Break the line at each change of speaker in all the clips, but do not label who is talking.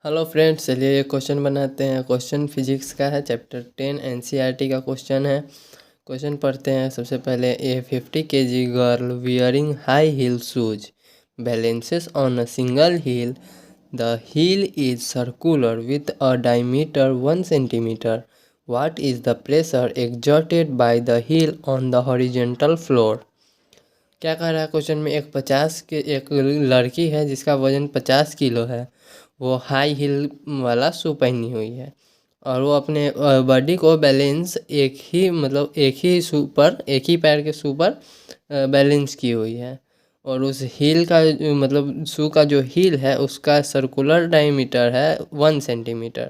Hello friends, चलिए ये question बनाते हैं। क्वेश्चन फिजिक्स का है, चैप्टर 10 एनसीईआरटी का क्वेश्चन है। क्वेश्चन पढ़ते हैं। सबसे पहले, a 50 kg girl wearing high heel shoes balances on a single heel. The heel is circular with a diameter 1 cm. What is the pressure exerted by the heel on the horizontal floor. क्या कह रहा है question में, एक लड़की है जिसका वजन 50 किलो है। वो हाई हील वाला शू पहनी हुई है और वो अपने बॉडी को बैलेंस एक ही पैर के शू पर बैलेंस की हुई है। और उस हील का शू का जो हील है उसका सर्कुलर डायमीटर है 1 cm।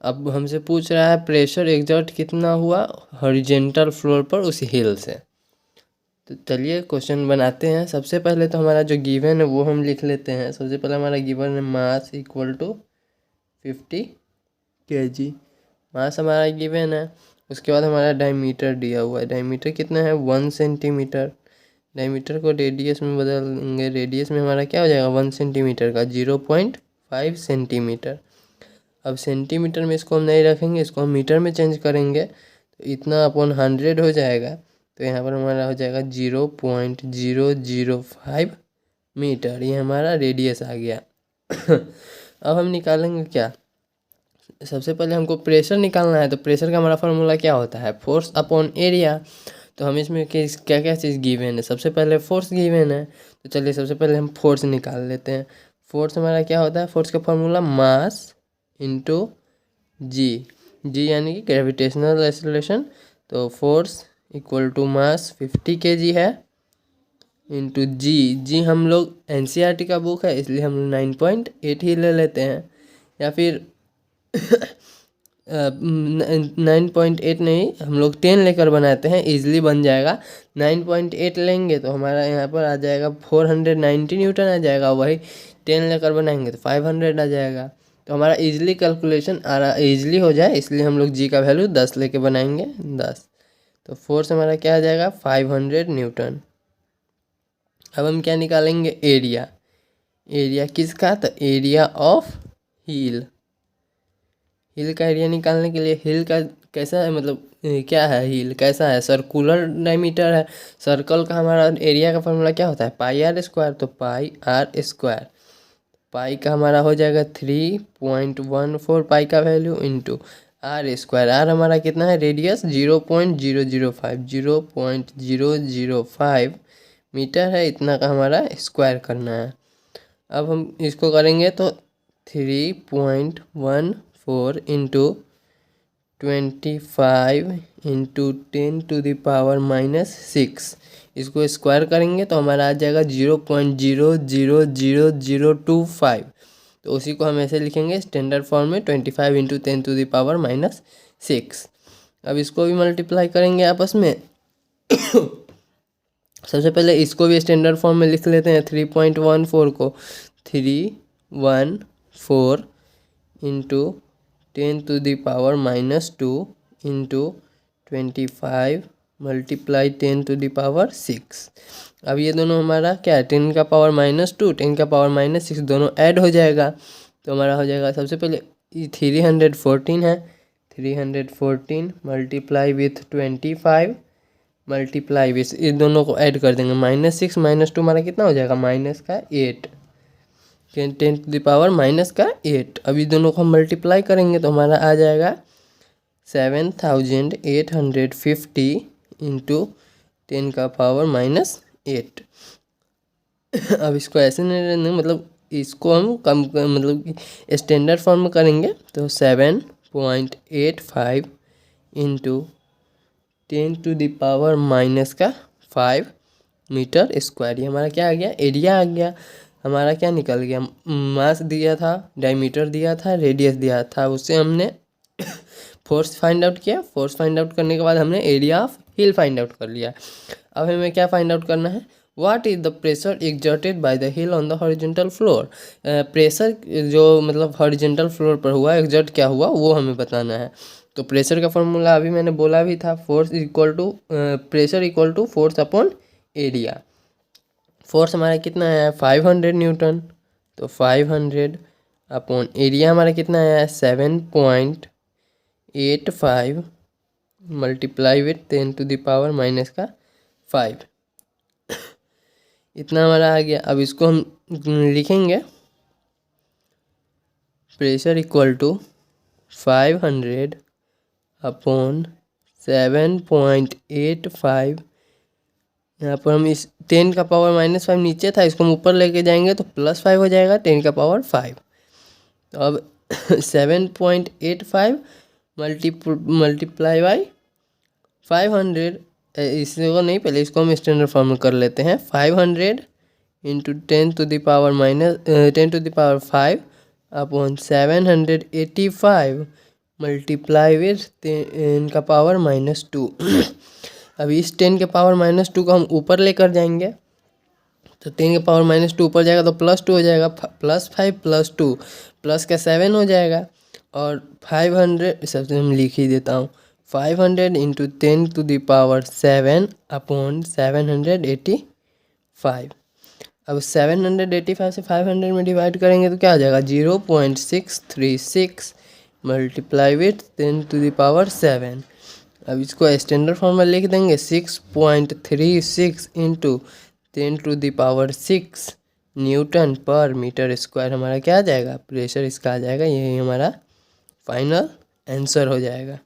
अब हमसे पूछ रहा है प्रेशर एग्जर्ट कितना हुआ हॉरिजॉन्टल फ्लोर पर उस हील से। तो चलिए क्वेश्चन बनाते हैं। सबसे पहले तो हमारा जो गिवन है वो हम लिख लेते हैं। सबसे पहले हमारा गिवन है मास इक्वल टू 50 kg। मास हमारा गिवन है। उसके बाद हमारा डायमीटर दिया हुआ है। डायमीटर कितना है 1 cm। डायमीटर को रेडियस में बदल देंगे। रेडियस में हमारा क्या हो जाएगा 1 cm का 0.5 cm। अब सेंटीमीटर में इसको हम नहीं रखेंगे, इसको हम मीटर में चेंज करेंगे तो इतना अपॉन 100 हो जाएगा। तो यहाँ पर हमारा हो जाएगा 0.005 मीटर। ये हमारा रेडियस आ गया। अब हम निकालेंगे क्या, सबसे पहले हमको प्रेशर निकालना है। तो प्रेशर का हमारा फार्मूला क्या होता है, फोर्स अपॉन एरिया। तो हम इसमें क्या क्या चीज़ गिवन है, सबसे पहले फोर्स गिवन है। तो चलिए सबसे पहले हम फोर्स निकाल लेते हैं। फोर्स हमारा क्या होता है, फोर्स का formula mass into g. G यानी कि ग्रेविटेशनल एक्सेलरेशन। तो force equal to mass 50 kg है इंटू जी। जी हम लोग एनसीईआरटी का बुक है इसलिए हम 9.8 ही ले लेते हैं, या फिर 9.8 नहीं, हम लोग 10 लेकर बनाते हैं, इजीली बन जाएगा। 9.8 लेंगे तो हमारा यहाँ पर आ जाएगा 490 न्यूटन आ जाएगा। वही 10 लेकर बनाएंगे तो 500 आ जाएगा। तो हमारा इजीली कैलकुलेशन इजीली हो जाए इसलिए हम लोग जी का वैल्यू 10 लेके बनाएंगे 10। तो फोर्स हमारा क्या आ जाएगा 500 न्यूटन। अब हम क्या निकालेंगे, एरिया। एरिया किसका, तो एरिया ऑफ हील। हील का एरिया निकालने के लिए, हील का कैसा है क्या है, हील कैसा है, सर्कुलर डायमीटर है। सर्कल का हमारा एरिया का फॉर्मूला क्या होता है, पाई आर स्क्वायर। तो पाई आर स्क्वायर, पाई का हमारा हो जाएगा 3.14 पाई का value into r square. R हमारा कितना है, रेडियस 0.005 मीटर है। इतना का हमारा स्क्वायर करना है। अब हम इसको करेंगे तो 3.14 इंटू 25 इंटू 10⁻⁻6, इसको स्क्वायर करेंगे तो हमारा आ जाएगा 0.00025। तो उसी को हम ऐसे लिखेंगे स्टैंडर्ड फॉर्म में 25 इंटू 10⁻⁻6। अब इसको भी मल्टीप्लाई करेंगे आपस में। सबसे पहले इसको भी स्टैंडर्ड फॉर्म में लिख लेते हैं। 3.14 को 314 इंटू 10⁻⁻2 इंटू 25 मल्टीप्लाई 10⁻6। अब ये दोनों हमारा क्या है, 10⁻⁻2 10⁻⁻6 दोनों ऐड हो जाएगा। तो हमारा हो जाएगा, सबसे पहले 314 है, 314 मल्टीप्लाई विथ 25 मल्टीप्लाई विथ, इस दोनों को ऐड कर देंगे। -6 -2 हमारा कितना हो जाएगा, -8 10⁻⁻8। अभी दोनों को हम मल्टीप्लाई करेंगे तो हमारा आ जाएगा 7850 इंटू 10⁻⁸। अब इसको ऐसे नहीं रहने, इसको हम स्टैंडर्ड फॉर्म में करेंगे तो 7.85 इंटू 10⁻⁻5 मीटर स्क्वायर। ये हमारा क्या आ गया, एरिया आ गया। हमारा क्या निकल गया, मास दिया था, डायमीटर दिया था, रेडियस दिया था, उससे हमने फोर्स फाइंड आउट किया। फोर्स फाइंड आउट करने के बाद हमने area of hill find out कर लिया। अब हमें क्या फाइंड आउट करना है, what is the pressure exerted by the hill on the horizontal floor. Pressure जो हॉरिजॉन्टल फ्लोर पर हुआ, एक्सर्ट क्या हुआ वो हमें बताना है। तो प्रेशर का फॉर्मूला अभी मैंने बोला भी था, pressure equal to force upon area. Force हमारा कितना है 500 न्यूटन। तो 500 अपॉन एरिया हमारा कितना आया है 7.85 मल्टीप्लाई विथ 10⁻⁻5 इतना हमारा आ गया। अब इसको हम लिखेंगे प्रेशर इक्वल टू 500 अपॉन 7.85। यहाँ पर हम इस 10⁻⁻5 नीचे था, इसको हम ऊपर लेके जाएंगे तो +5 हो जाएगा 10⁻5। तो अब 7.85 मल्टीप्लाई बाई 500, इसको नहीं, पहले इसको हम स्टैंडर्ड फॉर्म में कर लेते हैं। 500 इंटू 10⁻5 अपॉन 785 मल्टीप्लाई विथ 10⁻⁻2। अब इस 10⁻⁻2 को हम ऊपर लेकर जाएंगे तो 10⁻⁻2 ऊपर जाएगा तो +2 हो जाएगा, +5 +2 प्लस का 7 हो जाएगा। और 500 सबसे हम लिख ही देता हूँ, 500 इंटू 10⁻7 अपॉन 785। अब 785 से 500 में डिवाइड करेंगे तो क्या आ जाएगा 0.636 मल्टीप्लाई विथ 10⁻7। अब इसको स्टैंडर्ड फॉर्म में लिख देंगे 6.36 इंटू 10⁻6 न्यूटन पर मीटर स्क्वायर। हमारा क्या आ जाएगा प्रेशर इसका आ जाएगा। यही हमारा फाइनल आंसर हो जाएगा।